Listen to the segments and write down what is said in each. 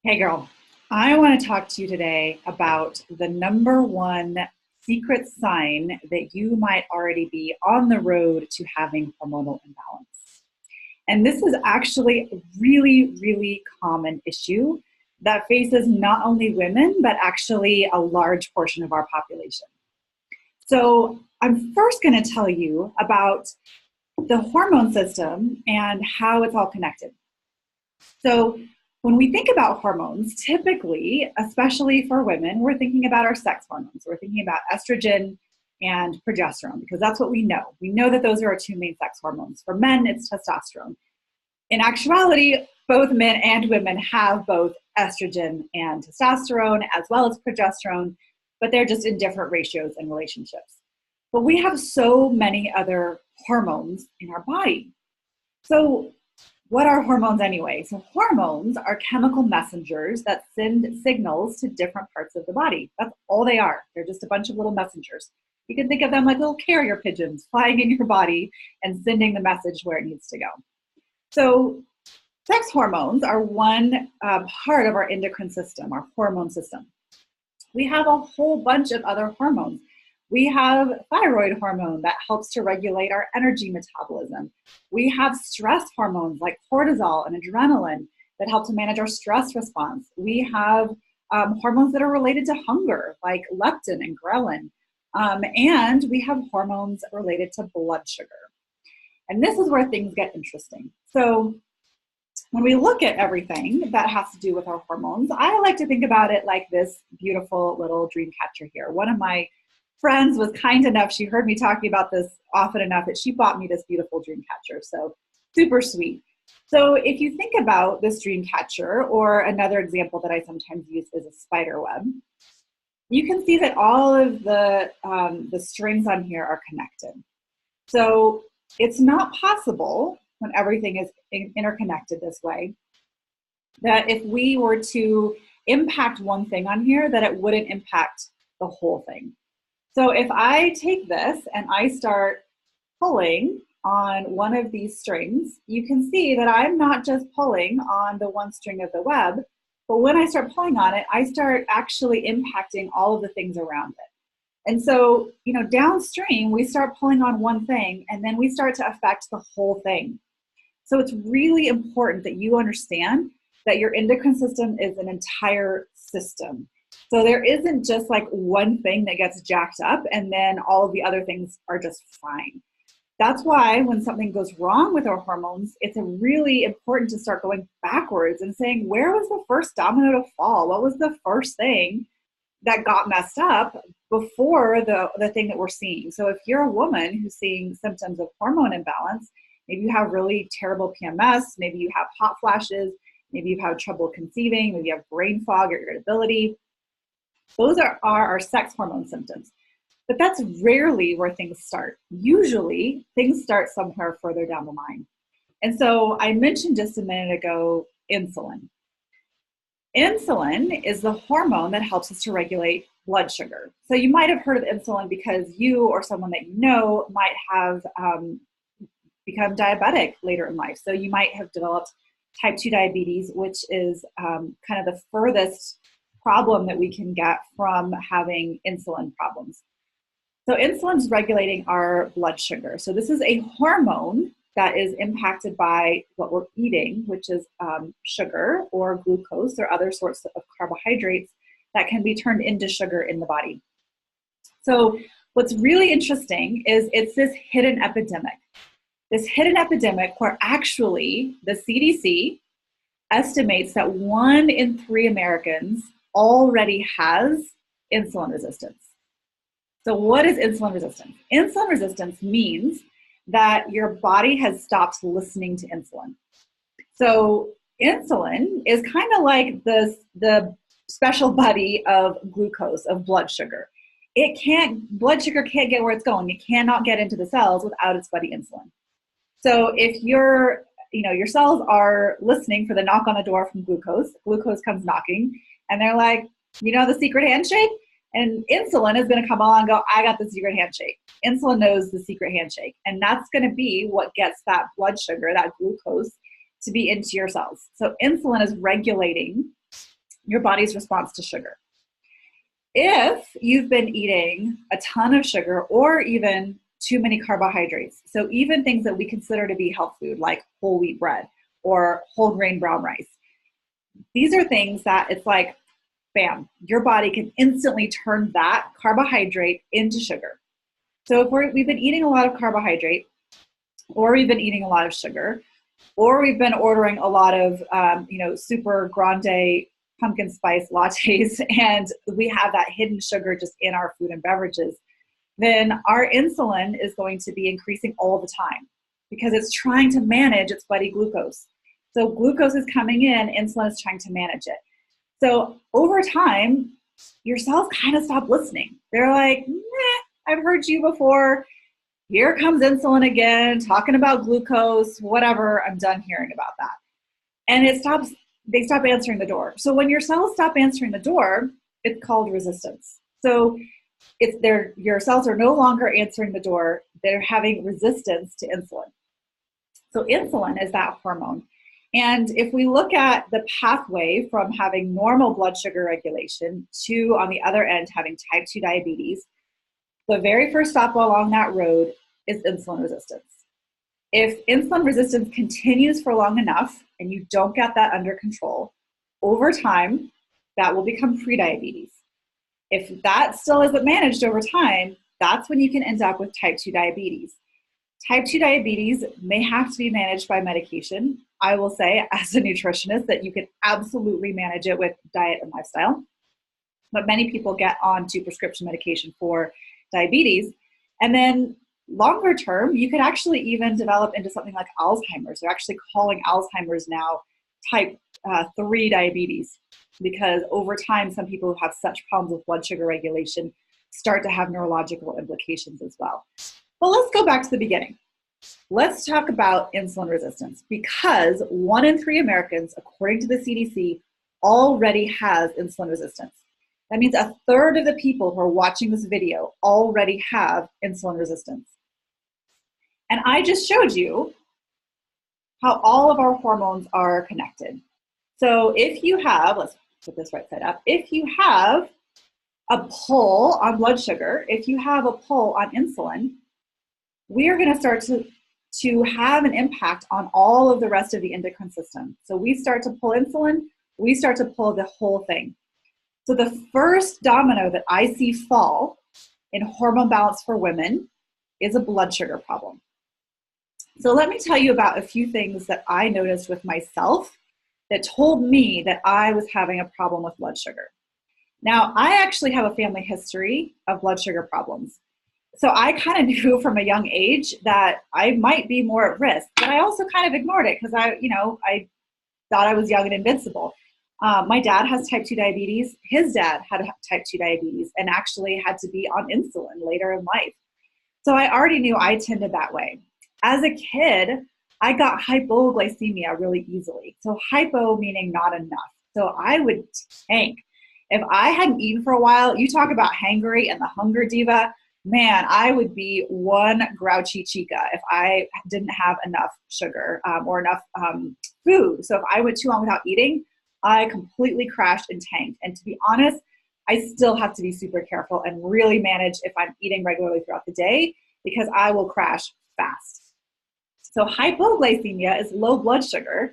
Hey girl, I want to talk to you today about the number one secret sign that you might already be on the road to having hormonal imbalance. And this is actually a really, really common issue that faces not only women, but actually a large portion of our population. So I'm first going to tell you about the hormone system and how it's all connected. So when we think about hormones, typically, especially for women, we're thinking about our sex hormones. We're thinking about estrogen and progesterone because that's what we know. We know that those are our two main sex hormones. For men, it's testosterone. In actuality, both men and women have both estrogen and testosterone as well as progesterone, but they're just in different ratios and relationships. But we have so many other hormones in our body. So what are hormones anyway? So hormones are chemical messengers that send signals to different parts of the body. That's all they are. They're just a bunch of little messengers. You can think of them like little carrier pigeons flying in your body and sending the message where it needs to go. So sex hormones are one part of our endocrine system, our hormone system. We have a whole bunch of other hormones. We have thyroid hormone that helps to regulate our energy metabolism. We have stress hormones like cortisol and adrenaline that help to manage our stress response. We have hormones that are related to hunger like leptin and ghrelin. And we have hormones related to blood sugar. And this is where things get interesting. So when we look at everything that has to do with our hormones, I like to think about it like this beautiful little dream catcher here. One of my friends was kind enough, she heard me talking about this often enough that she bought me this beautiful dream catcher. So super sweet. So if you think about this dream catcher, or another example that I sometimes use is a spider web, you can see that all of the strings on here are connected. So it's not possible when everything is interconnected this way that if we were to impact one thing on here, that it wouldn't impact the whole thing. So if I take this and I start pulling on one of these strings, you can see that I'm not just pulling on the one string of the web, but when I start pulling on it, I start actually impacting all of the things around it. And so, downstream, we start pulling on one thing and then we start to affect the whole thing. So it's really important that you understand that your endocrine system is an entire system. So there isn't just like one thing that gets jacked up and then all of the other things are just fine. That's why when something goes wrong with our hormones, it's really important to start going backwards and saying, where was the first domino to fall? What was the first thing that got messed up before the thing that we're seeing? So if you're a woman who's seeing symptoms of hormone imbalance, maybe you have really terrible PMS, maybe you have hot flashes, maybe you've had trouble conceiving, maybe you have brain fog or irritability. Those are our sex hormone symptoms. But that's rarely where things start. Usually, things start somewhere further down the line. And so I mentioned just a minute ago insulin. Insulin is the hormone that helps us to regulate blood sugar. So you might have heard of insulin because you or someone that you know might have become diabetic later in life. So you might have developed type 2 diabetes, which is kind of the furthest problem that we can get from having insulin problems. So insulin is regulating our blood sugar. So this is a hormone that is impacted by what we're eating, which is sugar or glucose or other sorts of carbohydrates that can be turned into sugar in the body. So what's really interesting is it's this hidden epidemic. This hidden epidemic where actually the CDC estimates that 1 in 3 Americans already has insulin resistance. So what is insulin resistance? Insulin resistance means that your body has stopped listening to insulin. So insulin is kind of like the special buddy of glucose, of blood sugar. Blood sugar can't get where it's going. It cannot get into the cells without its buddy insulin. So if your cells are listening for the knock on the door from glucose comes knocking, and they're like, the secret handshake? And insulin is going to come along and go, I got the secret handshake. Insulin knows the secret handshake. And that's going to be what gets that blood sugar, that glucose, to be into your cells. So insulin is regulating your body's response to sugar. If you've been eating a ton of sugar or even too many carbohydrates, so even things that we consider to be health food like whole wheat bread or whole grain brown rice, these are things that it's like, bam, your body can instantly turn that carbohydrate into sugar. So if we've been eating a lot of carbohydrate, or we've been eating a lot of sugar, or we've been ordering a lot of super grande pumpkin spice lattes, and we have that hidden sugar just in our food and beverages, then our insulin is going to be increasing all the time because it's trying to manage its bloody glucose. So glucose is coming in, insulin is trying to manage it. So over time, your cells kind of stop listening. They're like, nah, I've heard you before. Here comes insulin again, talking about glucose, whatever. I'm done hearing about that. And they stop answering the door. So when your cells stop answering the door, it's called resistance. So your cells are no longer answering the door. They're having resistance to insulin. So insulin is that hormone. And if we look at the pathway from having normal blood sugar regulation to, on the other end, having type 2 diabetes, the very first stop along that road is insulin resistance. If insulin resistance continues for long enough and you don't get that under control, over time, that will become prediabetes. If that still isn't managed over time, that's when you can end up with type 2 diabetes. Type 2 diabetes may have to be managed by medication. I will say, as a nutritionist, that you can absolutely manage it with diet and lifestyle. But many people get onto prescription medication for diabetes. And then longer term, you could actually even develop into something like Alzheimer's. They're actually calling Alzheimer's now type 3 diabetes, because over time, some people who have such problems with blood sugar regulation start to have neurological implications as well. But let's go back to the beginning. Let's talk about insulin resistance, because 1 in 3 Americans, according to the CDC, already has insulin resistance. That means 1/3 of the people who are watching this video already have insulin resistance. And I just showed you how all of our hormones are connected. So if you have, let's put this right side up, if you have a pull on blood sugar, if you have a pull on insulin, we are going to start to have an impact on all of the rest of the endocrine system. So we start to pull insulin, we start to pull the whole thing. So the first domino that I see fall in hormone balance for women is a blood sugar problem. So let me tell you about a few things that I noticed with myself that told me that I was having a problem with blood sugar. Now, I actually have a family history of blood sugar problems. So I kind of knew from a young age that I might be more at risk, but I also kind of ignored it because I thought I was young and invincible. My dad has type 2 diabetes. His dad had type 2 diabetes and actually had to be on insulin later in life. So I already knew I tended that way. As a kid, I got hypoglycemia really easily. So hypo meaning not enough. So I would tank. If I hadn't eaten for a while, you talk about hangry and the hunger diva, man, I would be one grouchy chica if I didn't have enough sugar or enough food. So if I went too long without eating, I completely crashed and tanked. And to be honest, I still have to be super careful and really manage if I'm eating regularly throughout the day, because I will crash fast. So hypoglycemia is low blood sugar.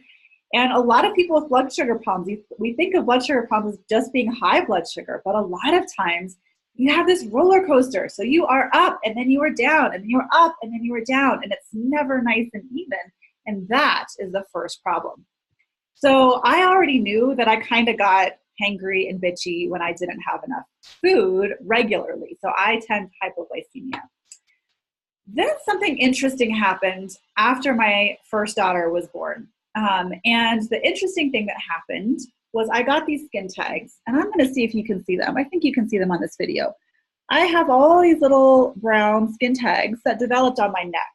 And a lot of people with blood sugar problems, we think of blood sugar problems as just being high blood sugar, but a lot of times you have this roller coaster. So you are up and then you are down and then you are up and then you are down, and it's never nice and even. And that is the first problem. So I already knew that I kind of got hangry and bitchy when I didn't have enough food regularly. So I tend to hypoglycemia. Then something interesting happened after my first daughter was born. And the interesting thing that happened was I got these skin tags, and I'm going to see if you can see them. I think you can see them on this video. I have all these little brown skin tags that developed on my neck.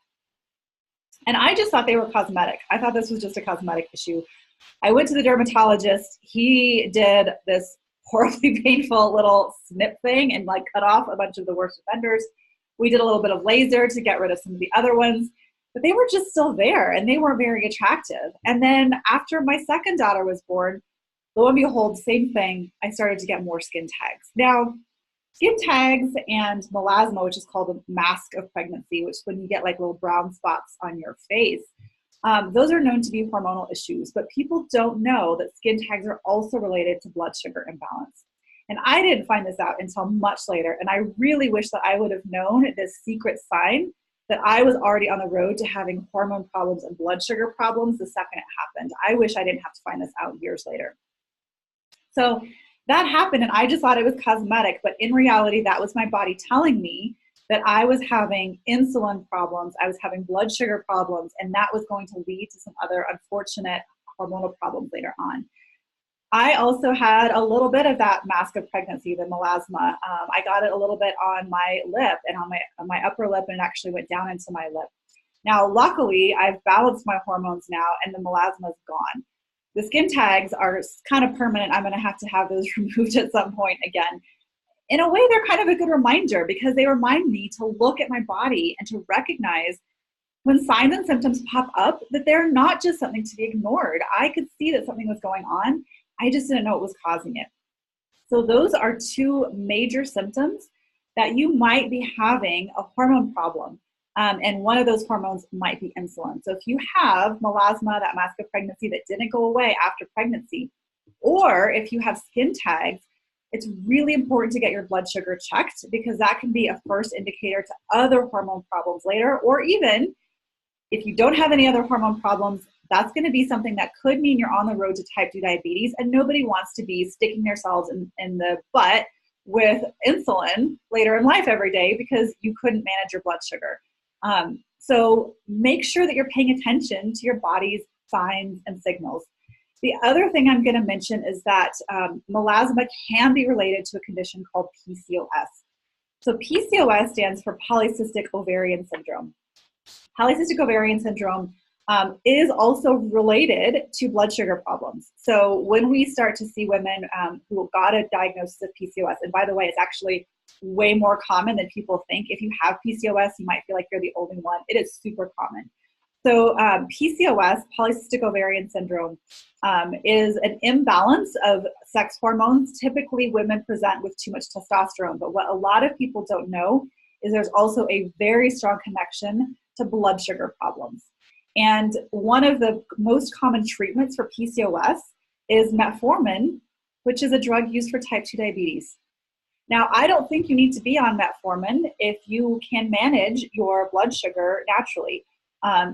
And I just thought they were cosmetic. I thought this was just a cosmetic issue. I went to the dermatologist. He did this horribly painful little snip thing and like cut off a bunch of the worst offenders. We did a little bit of laser to get rid of some of the other ones, but they were just still there and they weren't very attractive. And then after my second daughter was born, lo and behold, same thing, I started to get more skin tags. Now, skin tags and melasma, which is called a mask of pregnancy, which is when you get like little brown spots on your face, those are known to be hormonal issues, but people don't know that skin tags are also related to blood sugar imbalance. And I didn't find this out until much later, and I really wish that I would have known this secret sign that I was already on the road to having hormone problems and blood sugar problems the second it happened. I wish I didn't have to find this out years later. So that happened, and I just thought it was cosmetic, but in reality, that was my body telling me that I was having insulin problems, I was having blood sugar problems, and that was going to lead to some other unfortunate hormonal problems later on. I also had a little bit of that mask of pregnancy, the melasma. I got it a little bit on my lip and on my upper lip, and it actually went down into my lip. Now, luckily, I've balanced my hormones now, and the melasma is gone. The skin tags are kind of permanent. I'm going to have those removed at some point again. In a way, they're kind of a good reminder because they remind me to look at my body and to recognize when signs and symptoms pop up that they're not just something to be ignored. I could see that something was going on. I just didn't know what was causing it. So those are two major symptoms that you might be having a hormone problem. And one of those hormones might be insulin. So if you have melasma, that mask of pregnancy that didn't go away after pregnancy, or if you have skin tags, it's really important to get your blood sugar checked because that can be a first indicator to other hormone problems later, or even if you don't have any other hormone problems, that's going to be something that could mean you're on the road to type 2 diabetes, and nobody wants to be sticking themselves in the butt with insulin later in life every day because you couldn't manage your blood sugar. So make sure that you're paying attention to your body's signs and signals. The other thing I'm going to mention is that melasma can be related to a condition called PCOS. So PCOS stands for polycystic ovarian syndrome. Polycystic ovarian syndrome is also related to blood sugar problems. So when we start to see women who got a diagnosis of PCOS, and by the way, it's actually way more common than people think. If you have PCOS, you might feel like you're the only one. It is super common. So PCOS, polycystic ovarian syndrome, is an imbalance of sex hormones. Typically, women present with too much testosterone, but what a lot of people don't know is there's also a very strong connection to blood sugar problems. And one of the most common treatments for PCOS is metformin, which is a drug used for type 2 diabetes. Now, I don't think you need to be on metformin if you can manage your blood sugar naturally.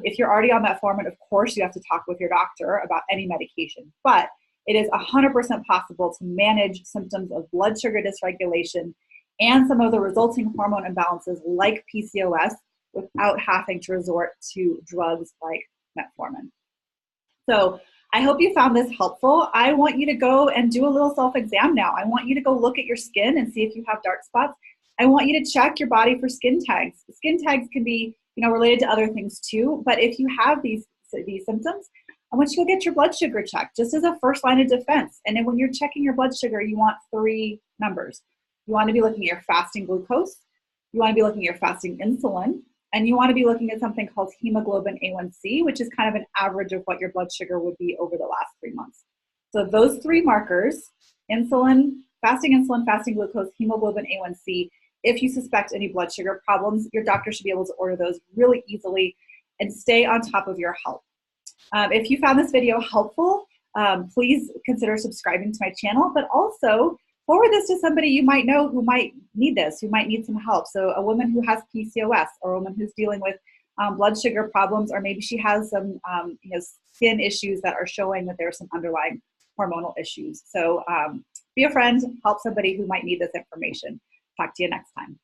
If you're already on metformin, of course, you have to talk with your doctor about any medication, but it is 100% possible to manage symptoms of blood sugar dysregulation and some of the resulting hormone imbalances like PCOS without having to resort to drugs like metformin. So I hope you found this helpful. I want you to go and do a little self-exam now. I want you to go look at your skin and see if you have dark spots. I want you to check your body for skin tags. Skin tags can be, related to other things too, but if you have these symptoms, I want you to get your blood sugar checked just as a first line of defense. And then when you're checking your blood sugar, you want 3 numbers. You want to be looking at your fasting glucose, you want to be looking at your fasting insulin, and you want to be looking at something called hemoglobin A1C, which is kind of an average of what your blood sugar would be over the last 3 months. So those 3 markers, insulin, fasting glucose, hemoglobin A1C, if you suspect any blood sugar problems, your doctor should be able to order those really easily and stay on top of your health. If you found this video helpful, please consider subscribing to my channel, but also forward this to somebody you might know who might need this, who might need some help. So a woman who has PCOS, or a woman who's dealing with blood sugar problems, or maybe she has some skin issues that are showing that there's some underlying hormonal issues. So be a friend, help somebody who might need this information. Talk to you next time.